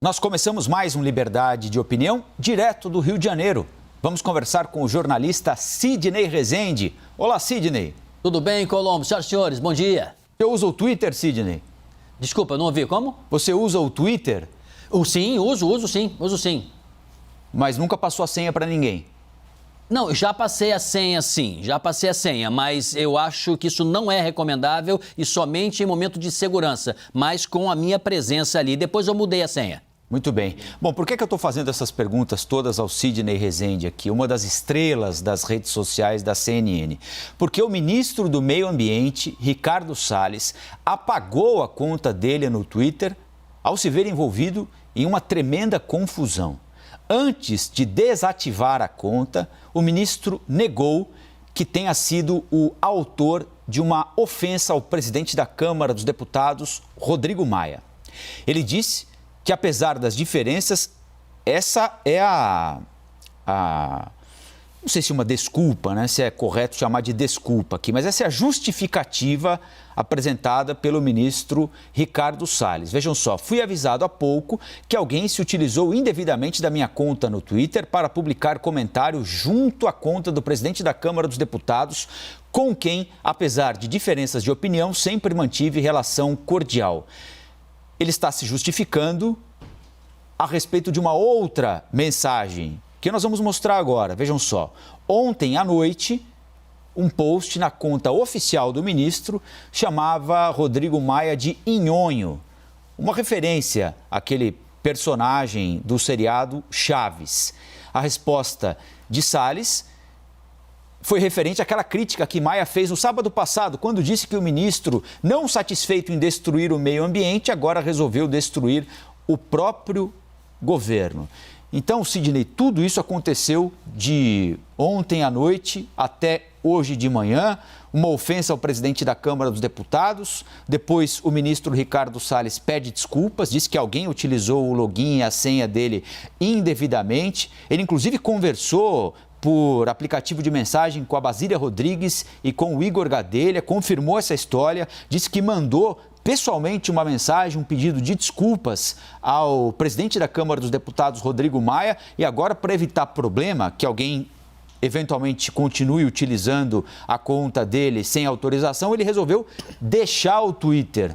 Nós começamos mais um Liberdade de Opinião, direto do Rio de Janeiro. Vamos conversar com o jornalista Sidney Rezende. Olá, Sidney. Tudo bem, Colombo? Senhoras e senhores, bom dia. Você usa o Twitter, Sidney? Desculpa, não ouvi. Como? Você usa o Twitter? Sim, uso sim. Mas nunca passou a senha para ninguém? Não, já passei a senha, sim. Já passei a senha, mas eu acho que isso não é recomendável e somente em momento de segurança, mas com a minha presença ali. Depois eu mudei a senha. Muito bem. Bom, por que eu estou fazendo essas perguntas todas ao Sidney Rezende aqui, uma das estrelas das redes sociais da CNN? Porque o ministro do Meio Ambiente, Ricardo Salles, apagou a conta dele no Twitter ao se ver envolvido em uma tremenda confusão. Antes de desativar a conta, o ministro negou que tenha sido o autor de uma ofensa ao presidente da Câmara dos Deputados, Rodrigo Maia. Ele disse que, apesar das diferenças, essa é não sei se uma desculpa, né? Se é correto chamar de desculpa aqui, mas essa é a justificativa apresentada pelo ministro Ricardo Salles. Vejam só, fui avisado há pouco que alguém se utilizou indevidamente da minha conta no Twitter para publicar comentário junto à conta do presidente da Câmara dos Deputados, com quem, apesar de diferenças de opinião, sempre mantive relação cordial. Ele está se justificando a respeito de uma outra mensagem que nós vamos mostrar agora. Vejam só, ontem à noite, um post na conta oficial do ministro chamava Rodrigo Maia de Inhonho, uma referência àquele personagem do seriado Chaves. A resposta de Salles foi referente àquela crítica que Maia fez no sábado passado, quando disse que o ministro, não satisfeito em destruir o meio ambiente, agora resolveu destruir o próprio governo. Então, Sidney, tudo isso aconteceu de ontem à noite até hoje de manhã, uma ofensa ao presidente da Câmara dos Deputados. Depois, o ministro Ricardo Salles pede desculpas, diz que alguém utilizou o login e a senha dele indevidamente. Ele, inclusive, conversou por aplicativo de mensagem com a Basília Rodrigues e com o Igor Gadelha, confirmou essa história, disse que mandou pessoalmente uma mensagem, um pedido de desculpas ao presidente da Câmara dos Deputados, Rodrigo Maia, e agora, para evitar problema, que alguém eventualmente continue utilizando a conta dele sem autorização, ele resolveu deixar o Twitter.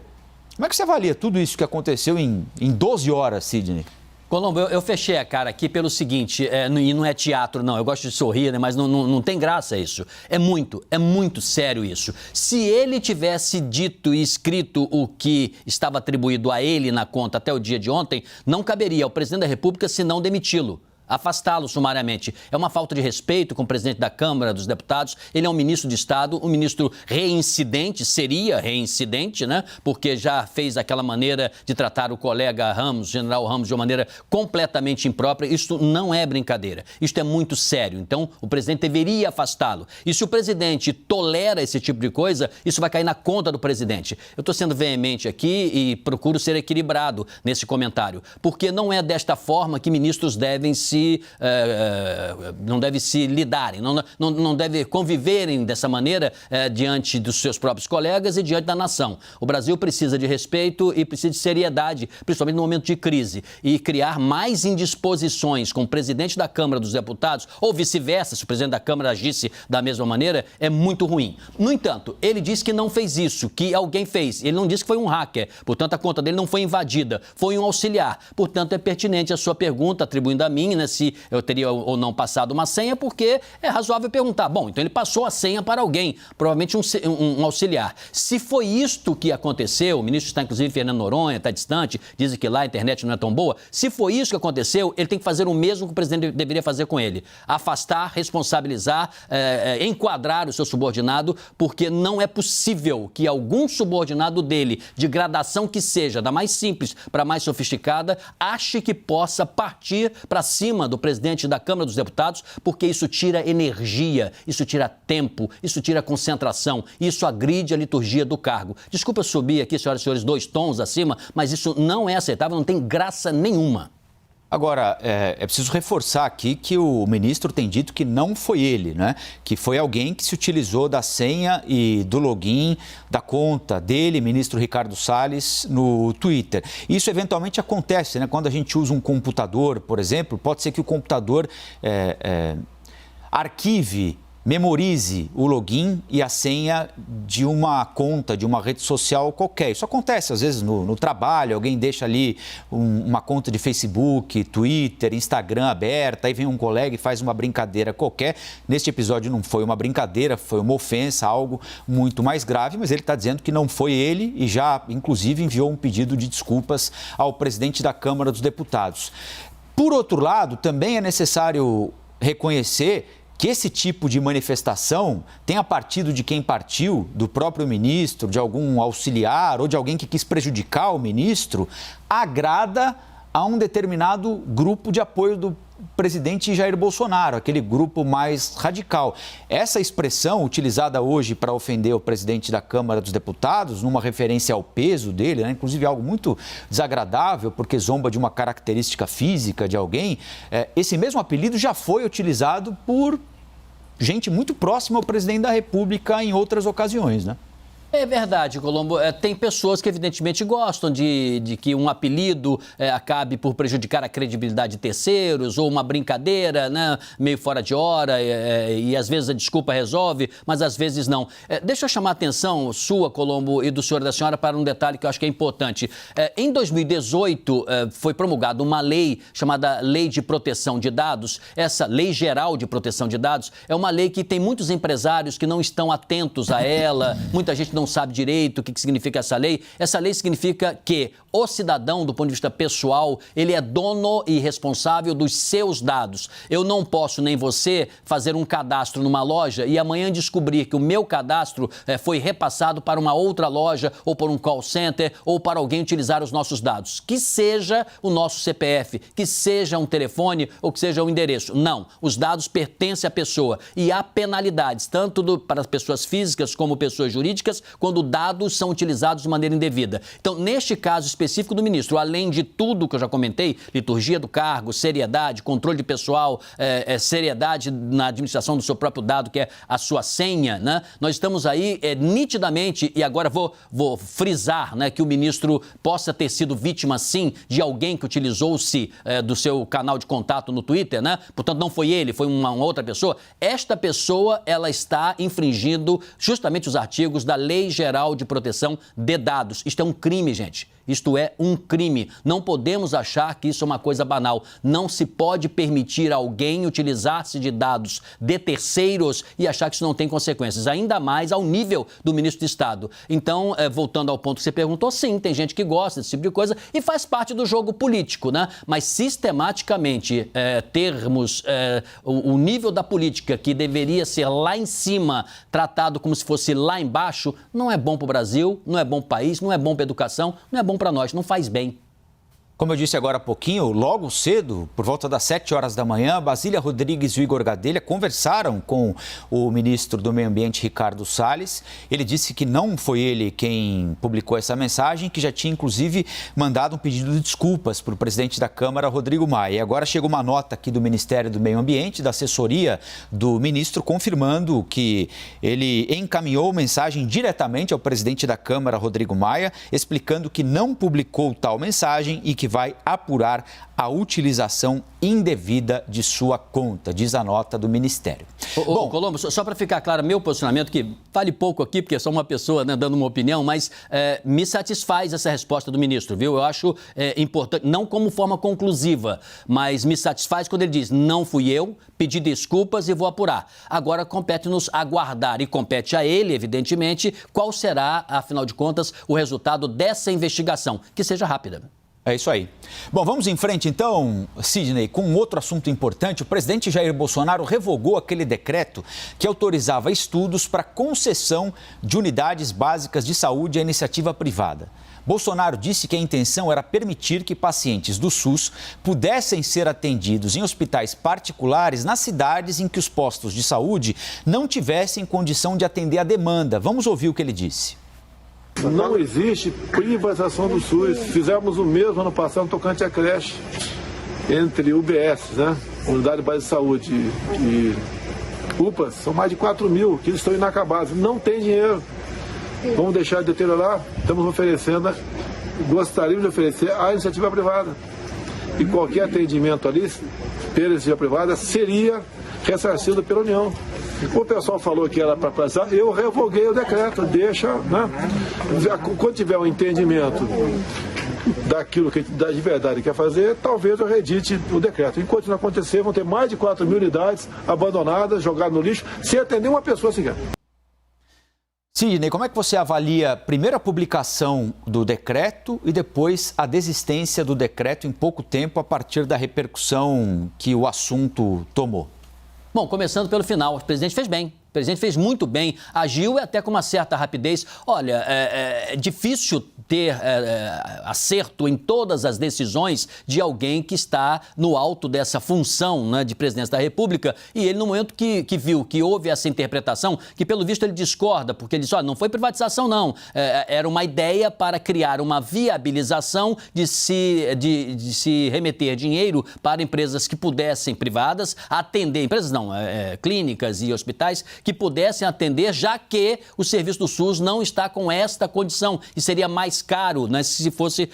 Como é que você avalia tudo isso que aconteceu em 12 horas, Sidney? Colombo, eu fechei a cara aqui pelo seguinte, e não é teatro não, eu gosto de sorrir, né, mas não tem graça isso. É muito sério isso. Se ele tivesse dito e escrito o que estava atribuído a ele na conta até o dia de ontem, não caberia ao presidente da República se não demiti-lo, afastá-lo sumariamente. É uma falta de respeito com o presidente da Câmara dos Deputados. Ele é um ministro de Estado, um ministro reincidente, seria reincidente, né? Porque já fez aquela maneira de tratar o colega Ramos, general Ramos, de uma maneira completamente imprópria. Isso não é brincadeira. Isso é muito sério. Então, o presidente deveria afastá-lo. E se o presidente tolera esse tipo de coisa, isso vai cair na conta do presidente. Eu estou sendo veemente aqui e procuro ser equilibrado nesse comentário, porque não é desta forma que ministros devem não devem se lidarem, não devem conviverem dessa maneira diante dos seus próprios colegas e diante da nação. O Brasil precisa de respeito e precisa de seriedade, principalmente no momento de crise. E criar mais indisposições com o presidente da Câmara dos Deputados, ou vice-versa, se o presidente da Câmara agisse da mesma maneira, é muito ruim. No entanto, ele disse que não fez isso, que alguém fez. Ele não disse que foi um hacker, portanto a conta dele não foi invadida, foi um auxiliar. Portanto, é pertinente a sua pergunta, atribuindo a mim, né, se eu teria ou não passado uma senha, porque é razoável perguntar. Bom, então ele passou a senha para alguém, provavelmente um auxiliar. Se foi isto que aconteceu, o ministro está inclusive Fernando Noronha, está distante, dizem que lá a internet não é tão boa. Se foi isso que aconteceu, ele tem que fazer o mesmo que o presidente deveria fazer com ele. Afastar, responsabilizar, enquadrar o seu subordinado, porque não é possível que algum subordinado dele, de gradação que seja, da mais simples para a mais sofisticada, ache que possa partir para cima do presidente da Câmara dos Deputados, porque isso tira energia, isso tira tempo, isso tira concentração, isso agride a liturgia do cargo. Desculpa eu subir aqui, senhoras e senhores, 2 tons acima, mas isso não é aceitável, não tem graça nenhuma. Agora, é preciso reforçar aqui que o ministro tem dito que não foi ele, né? Que foi alguém que se utilizou da senha e do login da conta dele, ministro Ricardo Salles, no Twitter. Isso eventualmente acontece, né? Quando a gente usa um computador, por exemplo, pode ser que o computador arquive, memorize o login e a senha de uma conta, de uma rede social qualquer. Isso acontece, às vezes, no trabalho, alguém deixa ali uma conta de Facebook, Twitter, Instagram aberta, aí vem um colega e faz uma brincadeira qualquer. Neste episódio não foi uma brincadeira, foi uma ofensa, algo muito mais grave, mas ele está dizendo que não foi ele e já, inclusive, enviou um pedido de desculpas ao presidente da Câmara dos Deputados. Por outro lado, também é necessário reconhecer que esse tipo de manifestação tenha partido de quem partiu, do próprio ministro, de algum auxiliar ou de alguém que quis prejudicar o ministro, agrada a um determinado grupo de apoio do presidente Jair Bolsonaro, aquele grupo mais radical. Essa expressão utilizada hoje para ofender o presidente da Câmara dos Deputados, numa referência ao peso dele, né? Inclusive algo muito desagradável, porque zomba de uma característica física de alguém, esse mesmo apelido já foi utilizado por gente muito próxima ao presidente da República em outras ocasiões, né? É verdade, Colombo. Tem pessoas que evidentemente gostam de que um apelido acabe por prejudicar a credibilidade de terceiros ou uma brincadeira, né, meio fora de hora e às vezes a desculpa resolve, mas às vezes não. Deixa eu chamar a atenção sua, Colombo, e do senhor e da senhora para um detalhe que eu acho que é importante. Em 2018 foi promulgada uma lei chamada Lei de Proteção de Dados. Essa Lei Geral de Proteção de Dados é uma lei que tem muitos empresários que não estão atentos a ela, muita gente não sabe direito o que significa essa lei. Essa lei significa que o cidadão, do ponto de vista pessoal, ele é dono e responsável dos seus dados. Eu não posso, nem você, fazer um cadastro numa loja e amanhã descobrir que o meu cadastro foi repassado para uma outra loja ou por um call center ou para alguém utilizar os nossos dados. Que seja o nosso CPF, que seja um telefone ou que seja um endereço. Não, os dados pertencem à pessoa e há penalidades, tanto para as pessoas físicas como pessoas jurídicas, quando dados são utilizados de maneira indevida. Então, neste caso específico do ministro, além de tudo que eu já comentei, liturgia do cargo, seriedade, controle de pessoal, seriedade na administração do seu próprio dado, que é a sua senha, né? Nós estamos aí nitidamente, e agora vou frisar, né, que o ministro possa ter sido vítima, sim, de alguém que utilizou-se do seu canal de contato no Twitter, né? Portanto, não foi ele, foi uma outra pessoa. Esta pessoa, ela está infringindo justamente os artigos da Lei Geral de Proteção de Dados. Isto é um crime, gente. Isto é um crime. Não podemos achar que isso é uma coisa banal. Não se pode permitir alguém utilizar-se de dados de terceiros e achar que isso não tem consequências, ainda mais ao nível do ministro de Estado. Então, voltando ao ponto que você perguntou, sim, tem gente que gosta desse tipo de coisa e faz parte do jogo político, né? Mas sistematicamente termos o nível da política que deveria ser lá em cima tratado como se fosse lá embaixo, não é bom para o Brasil, não é bom para o país, não é bom para a educação, não é bom para nós, não faz bem. Como eu disse agora há pouquinho, logo cedo, por volta das 7 horas da manhã, Basília Rodrigues e o Igor Gadelha conversaram com o ministro do Meio Ambiente, Ricardo Salles. Ele disse que não foi ele quem publicou essa mensagem, que já tinha, inclusive, mandado um pedido de desculpas para o presidente da Câmara, Rodrigo Maia. E agora chega uma nota aqui do Ministério do Meio Ambiente, da assessoria do ministro, confirmando que ele encaminhou mensagem diretamente ao presidente da Câmara, Rodrigo Maia, explicando que não publicou tal mensagem e que vai apurar a utilização indevida de sua conta, diz a nota do Ministério. Bom, Colombo, só para ficar claro, meu posicionamento, que vale pouco aqui, porque sou uma pessoa, né, dando uma opinião, mas me satisfaz essa resposta do ministro, viu? Eu acho importante, não como forma conclusiva, mas me satisfaz quando ele diz, não fui eu, pedi desculpas e vou apurar. Agora compete-nos aguardar, e compete a ele, evidentemente, qual será, afinal de contas, o resultado dessa investigação, que seja rápida. É isso aí. Bom, vamos em frente então, Sidney, com um outro assunto importante. O presidente Jair Bolsonaro revogou aquele decreto que autorizava estudos para concessão de unidades básicas de saúde à iniciativa privada. Bolsonaro disse que a intenção era permitir que pacientes do SUS pudessem ser atendidos em hospitais particulares nas cidades em que os postos de saúde não tivessem condição de atender a demanda. Vamos ouvir o que ele disse. Não existe privatização do SUS. Fizemos o mesmo ano passado no tocante à creche. entre UBS, né, Unidade Básica de Saúde, e UPAs, são mais de 4 mil que estão inacabados. Não tem dinheiro. Vamos deixar de deteriorar? Estamos oferecendo, gostaríamos de oferecer à iniciativa privada. E qualquer atendimento ali, pela iniciativa privada, seria ressarcido pela União. O pessoal falou que era para passar, eu revoguei o decreto, deixa, né? Quando tiver um entendimento daquilo que de verdade quer fazer, talvez eu redite o decreto. Enquanto não acontecer, vão ter mais de 4 mil unidades abandonadas, jogadas no lixo, sem atender uma pessoa sequer. Sidney, como é que você avalia primeiro a publicação do decreto e depois a desistência do decreto em pouco tempo a partir da repercussão que o assunto tomou? Bom, começando pelo final, o presidente fez bem. O presidente fez muito bem, agiu até com uma certa rapidez. Olha, é difícil ter acerto em todas as decisões de alguém que está no alto dessa função, né, de presidência da República. E ele, no momento que viu que houve essa interpretação, que pelo visto ele discorda, porque ele disse, olha, não foi privatização não, era uma ideia para criar uma viabilização de se remeter dinheiro para empresas que pudessem, privadas, atender, empresas não, clínicas e hospitais, que pudessem atender, já que o serviço do SUS não está com esta condição e seria mais caro, né, se fosse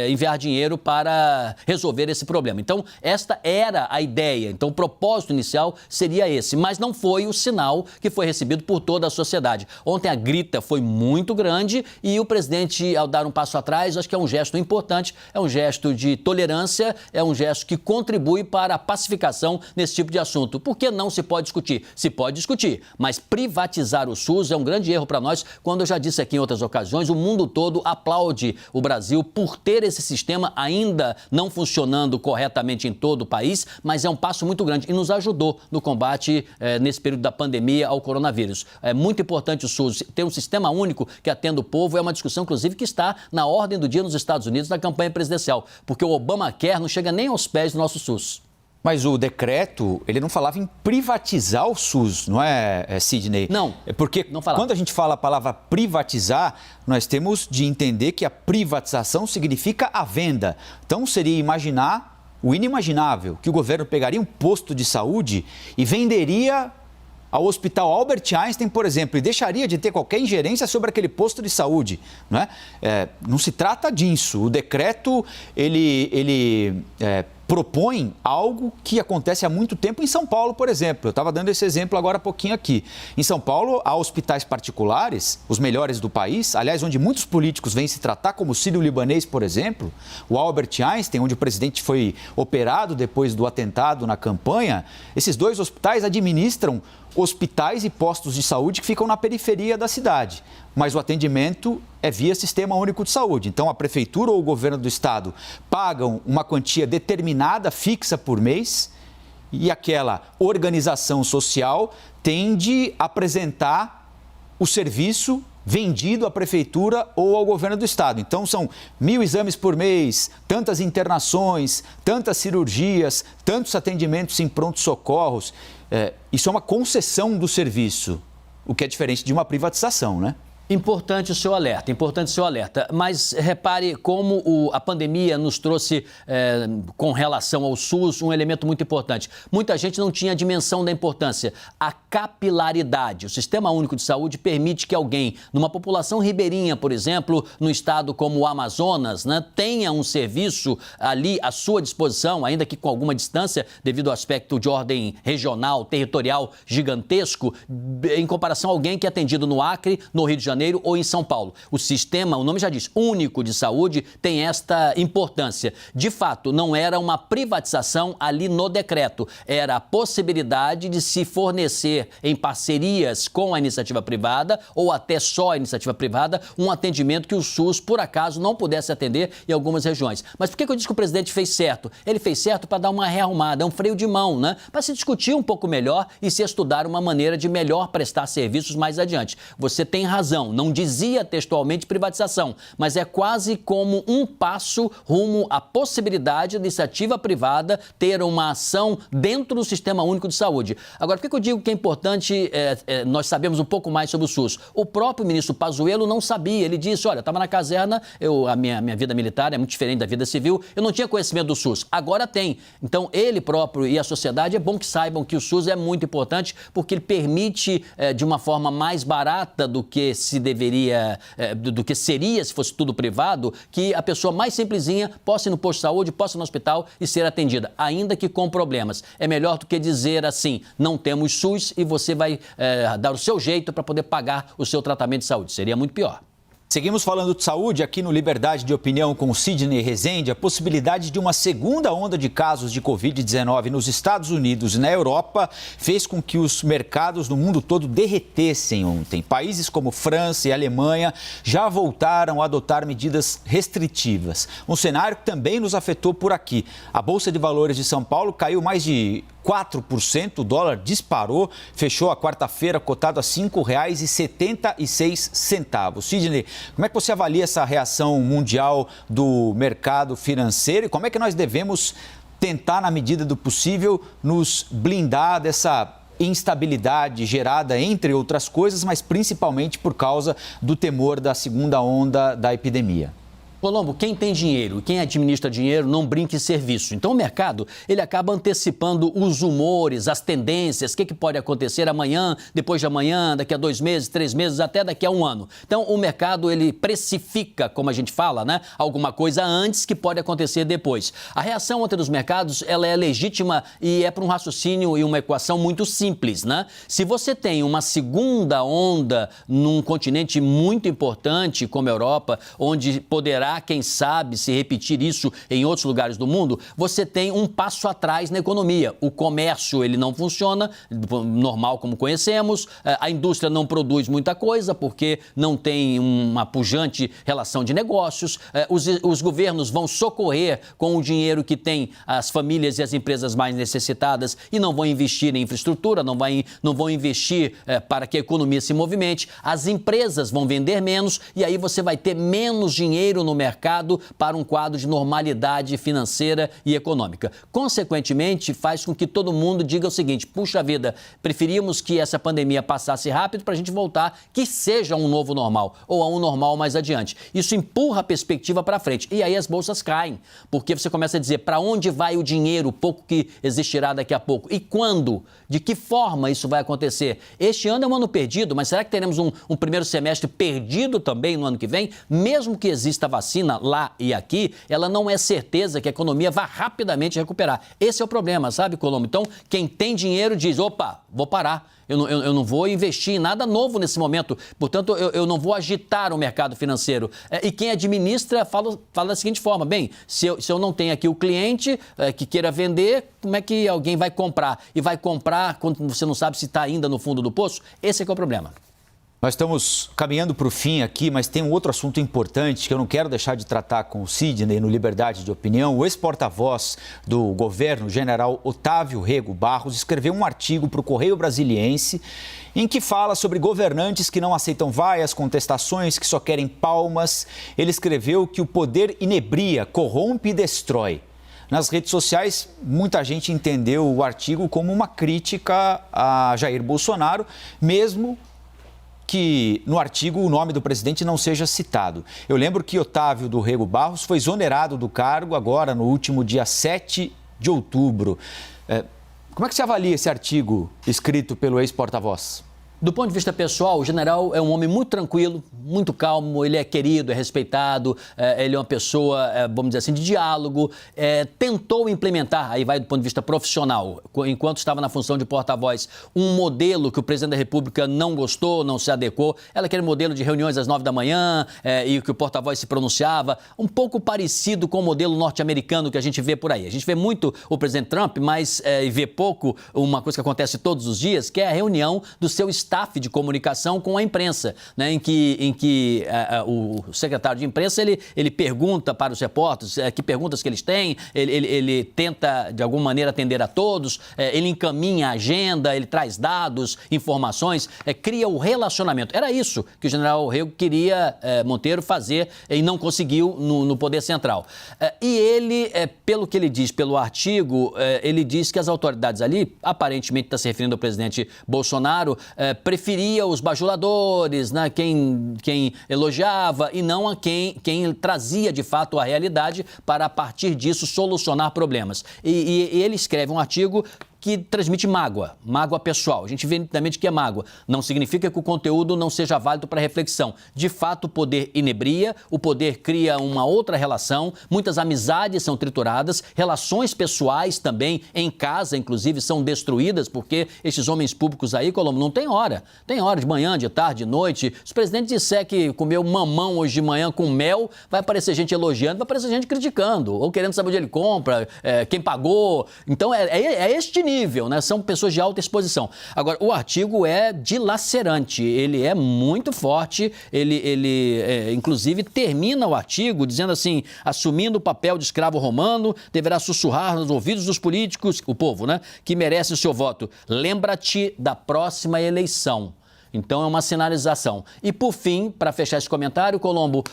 enviar dinheiro para resolver esse problema. Então, esta era a ideia. Então, o propósito inicial seria esse, mas não foi o sinal que foi recebido por toda a sociedade. Ontem a grita foi muito grande e o presidente, ao dar um passo atrás, acho que é um gesto importante, é um gesto de tolerância, é um gesto que contribui para a pacificação nesse tipo de assunto. Por que não se pode discutir? Se pode discutir, mas privatizar o SUS é um grande erro para nós. Quando eu já disse aqui em outras ocasiões, o mundo todo aplaude o Brasil por ter esse sistema ainda não funcionando corretamente em todo o país, mas é um passo muito grande e nos ajudou no combate nesse período da pandemia ao coronavírus. É muito importante o SUS ter um sistema único que atenda o povo, é uma discussão, inclusive, que está na ordem do dia nos Estados Unidos na campanha presidencial, porque o Obamacare não chega nem aos pés do nosso SUS. Mas o decreto, ele não falava em privatizar o SUS, não é, Sidney? Não, é porque não falava. Quando a gente fala a palavra privatizar, nós temos de entender que a privatização significa a venda. Então seria imaginar o inimaginável, que o governo pegaria um posto de saúde e venderia ao Hospital Albert Einstein, por exemplo, e deixaria de ter qualquer ingerência sobre aquele posto de saúde, não é? Não se trata disso. O decreto, ele propõe algo que acontece há muito tempo em São Paulo, por exemplo. Eu estava dando esse exemplo agora há pouquinho aqui. Em São Paulo, há hospitais particulares, os melhores do país, aliás, onde muitos políticos vêm se tratar, como o Sírio-Libanês, por exemplo, o Albert Einstein, onde o presidente foi operado depois do atentado na campanha. Esses dois hospitais administram hospitais e postos de saúde que ficam na periferia da cidade, mas o atendimento é via Sistema Único de Saúde. Então, a prefeitura ou o governo do estado pagam uma quantia determinada, fixa por mês, e aquela organização social tem de apresentar o serviço vendido à prefeitura ou ao governo do estado. Então, são 1.000 exames por mês, tantas internações, tantas cirurgias, tantos atendimentos em pronto-socorros. Isso é uma concessão do serviço, o que é diferente de uma privatização, né? Importante o seu alerta, mas repare como a pandemia nos trouxe, com relação ao SUS, um elemento muito importante. Muita gente não tinha a dimensão da importância, a capilaridade. O Sistema Único de Saúde permite que alguém, numa população ribeirinha, por exemplo, no estado como o Amazonas, né, tenha um serviço ali à sua disposição, ainda que com alguma distância, devido ao aspecto de ordem regional, territorial gigantesco, em comparação a alguém que é atendido no Acre, no Rio de Janeiro, ou em São Paulo. O sistema, o nome já diz, único de saúde, tem esta importância. De fato, não era uma privatização ali no decreto, era a possibilidade de se fornecer em parcerias com a iniciativa privada ou até só a iniciativa privada um atendimento que o SUS, por acaso, não pudesse atender em algumas regiões. Mas por que eu disse que o presidente fez certo? Ele fez certo para dar uma rearrumada, um freio de mão, né? Para se discutir um pouco melhor e se estudar uma maneira de melhor prestar serviços mais adiante. Você tem razão. privatização. Não dizia textualmente privatização, mas é quase como um passo rumo à possibilidade da iniciativa privada ter uma ação dentro do Sistema Único de Saúde. Agora, por que eu digo que é importante nós sabemos um pouco mais sobre o SUS? O próprio ministro Pazuello não sabia. Ele disse, olha, eu estava na caserna, a minha vida militar é muito diferente da vida civil, eu não tinha conhecimento do SUS. Agora tem. Então, ele próprio e a sociedade é bom que saibam que o SUS é muito importante porque ele permite, de uma forma mais barata do que se deveria, do que seria se fosse tudo privado, que a pessoa mais simplesinha possa ir no posto de saúde, possa ir no hospital e ser atendida, ainda que com problemas. É melhor do que dizer assim, não temos SUS e você vai dar o seu jeito para poder pagar o seu tratamento de saúde. Seria muito pior. Seguimos falando de saúde aqui no Liberdade de Opinião com o Sidney Rezende. A possibilidade de uma segunda onda de casos de Covid-19 nos Estados Unidos e na Europa fez com que os mercados no mundo todo derretessem ontem. Países como França e Alemanha já voltaram a adotar medidas restritivas. Um cenário que também nos afetou por aqui. A Bolsa de Valores de São Paulo caiu mais de 4%, o dólar disparou, fechou a quarta-feira cotado a R$ 5,76. Sidney, como é que você avalia essa reação mundial do mercado financeiro e como é que nós devemos tentar, na medida do possível, nos blindar dessa instabilidade gerada, entre outras coisas, mas principalmente por causa do temor da segunda onda da epidemia? Colombo, quem tem dinheiro, quem administra dinheiro, não brinca em serviço. Então, o mercado, ele acaba antecipando os humores, as tendências, o que pode acontecer amanhã, depois de amanhã, daqui a 2 meses, 3 meses, até daqui a 1 ano. Então, o mercado, ele precifica, como a gente fala, né, alguma coisa antes que pode acontecer depois. A reação ontem dos mercados, ela é legítima e é para um raciocínio e uma equação muito simples, né? Se você tem uma segunda onda num continente muito importante, como a Europa, onde poderá, quem sabe, se repetir isso em outros lugares do mundo, você tem um passo atrás na economia. O comércio, ele não funciona, normal como conhecemos, a indústria não produz muita coisa porque não tem uma pujante relação de negócios, os governos vão socorrer com o dinheiro que tem as famílias e as empresas mais necessitadas e não vão investir em infraestrutura, não vão investir para que a economia se movimente, as empresas vão vender menos e aí você vai ter menos dinheiro no mercado para um quadro de normalidade financeira e econômica. Consequentemente, faz com que todo mundo diga o seguinte, puxa vida, preferimos que essa pandemia passasse rápido para a gente voltar, que seja um novo normal ou a um normal mais adiante. Isso empurra a perspectiva para frente e aí as bolsas caem, porque você começa a dizer para onde vai o dinheiro, pouco que existirá daqui a pouco e quando, de que forma isso vai acontecer. Este ano é um ano perdido, mas será que teremos um primeiro semestre perdido também no ano que vem? Mesmo que exista vacina lá e aqui, ela não é certeza que a economia vá rapidamente recuperar. Esse é o problema, sabe, Colombo? Então, quem tem dinheiro diz, opa, vou parar. Eu não vou investir em nada novo nesse momento, portanto, eu não vou agitar o mercado financeiro. E quem administra fala da seguinte forma, bem, se eu não tenho aqui o cliente que queira vender, como é que alguém vai comprar? E vai comprar quando você não sabe se está ainda no fundo do poço? Esse é que é o problema. Nós estamos caminhando para o fim aqui, mas tem um outro assunto importante que eu não quero deixar de tratar com o Sidney no Liberdade de Opinião. O ex-porta-voz do governo, o general Otávio Rego Barros, escreveu um artigo para o Correio Brasiliense em que fala sobre governantes que não aceitam vaias, contestações, que só querem palmas. Ele escreveu que o poder inebria, corrompe e destrói. Nas redes sociais, muita gente entendeu o artigo como uma crítica a Jair Bolsonaro, mesmo que no artigo o nome do presidente não seja citado. Eu lembro que Otávio do Rego Barros foi exonerado do cargo agora no último dia 7 de outubro. Como é que você avalia esse artigo escrito pelo ex-porta-voz? Do ponto de vista pessoal, o general é um homem muito tranquilo, muito calmo, ele é querido, é respeitado, ele é uma pessoa, vamos dizer assim, de diálogo, tentou implementar, aí vai do ponto de vista profissional, enquanto estava na função de porta-voz, um modelo que o presidente da República não gostou, não se adequou, era aquele modelo de reuniões às 9 da manhã e que o porta-voz se pronunciava, um pouco parecido com o modelo norte-americano que a gente vê por aí. A gente vê muito o presidente Trump, mas vê pouco uma coisa que acontece todos os dias, que é a reunião do seu staff staff de comunicação com a imprensa, né, em que o secretário de imprensa ele pergunta para os repórteres que perguntas que eles têm, ele tenta, de alguma maneira, atender a todos, ele encaminha a agenda, ele traz dados, informações, cria o relacionamento. Era isso que o general Rego queria, Monteiro, fazer e não conseguiu no Poder Central. E ele, pelo que ele diz, pelo artigo, ele diz que as autoridades ali, aparentemente está se referindo ao presidente Bolsonaro, preferia os bajuladores, né, quem elogiava e não a quem trazia de fato a realidade para, a partir disso, solucionar problemas. E ele escreve um artigo que transmite mágoa pessoal. A gente vê nitidamente que é mágoa. Não significa que o conteúdo não seja válido para reflexão. De fato, o poder inebria, o poder cria uma outra relação, muitas amizades são trituradas, relações pessoais também, em casa, inclusive, são destruídas, porque esses homens públicos aí, Colombo, não tem hora. Tem hora de manhã, de tarde, de noite. Se o presidente disser que comeu mamão hoje de manhã com mel, vai aparecer gente elogiando, vai aparecer gente criticando, ou querendo saber onde ele compra, quem pagou. Então, é este nível, né? São pessoas de alta exposição. Agora, o artigo é dilacerante, ele é muito forte, ele inclusive termina o artigo dizendo assim: assumindo o papel de escravo romano, deverá sussurrar nos ouvidos dos políticos, o povo, né, que merece o seu voto. Lembra-te da próxima eleição. Então, é uma sinalização. E, por fim, para fechar esse comentário, Colombo,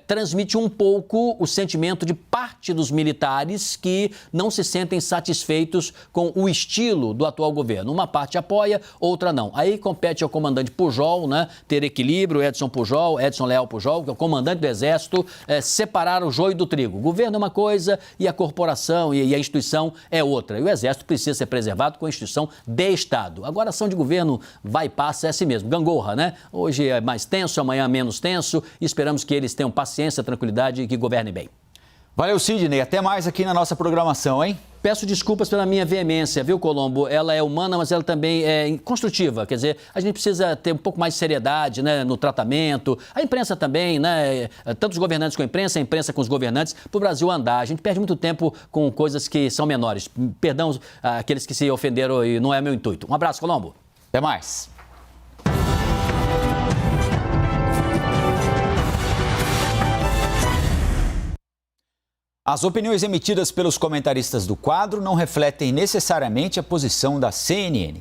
transmite um pouco o sentimento de parte dos militares que não se sentem satisfeitos com o estilo do atual governo. Uma parte apoia, outra não. Aí compete ao comandante Pujol, né, ter equilíbrio, Edson Leal Pujol, que é o comandante do Exército, separar o joio do trigo. O governo é uma coisa e a corporação e a instituição é outra. E o Exército precisa ser preservado com a instituição de Estado. Agora, a ação de governo vai e passa, é assim mesmo. Gangorra, né? Hoje é mais tenso, amanhã menos tenso. E esperamos que eles tenham paciência, tranquilidade e que governem bem. Valeu, Sidney. Até mais aqui na nossa programação, hein? Peço desculpas pela minha veemência, viu, Colombo? Ela é humana, mas ela também é construtiva. Quer dizer, a gente precisa ter um pouco mais de seriedade, né, no tratamento. A imprensa também, né? Tanto os governantes com a imprensa com os governantes, para o Brasil andar. A gente perde muito tempo com coisas que são menores. Perdão àqueles que se ofenderam e não é meu intuito. Um abraço, Colombo. Até mais. As opiniões emitidas pelos comentaristas do quadro não refletem necessariamente a posição da CNN.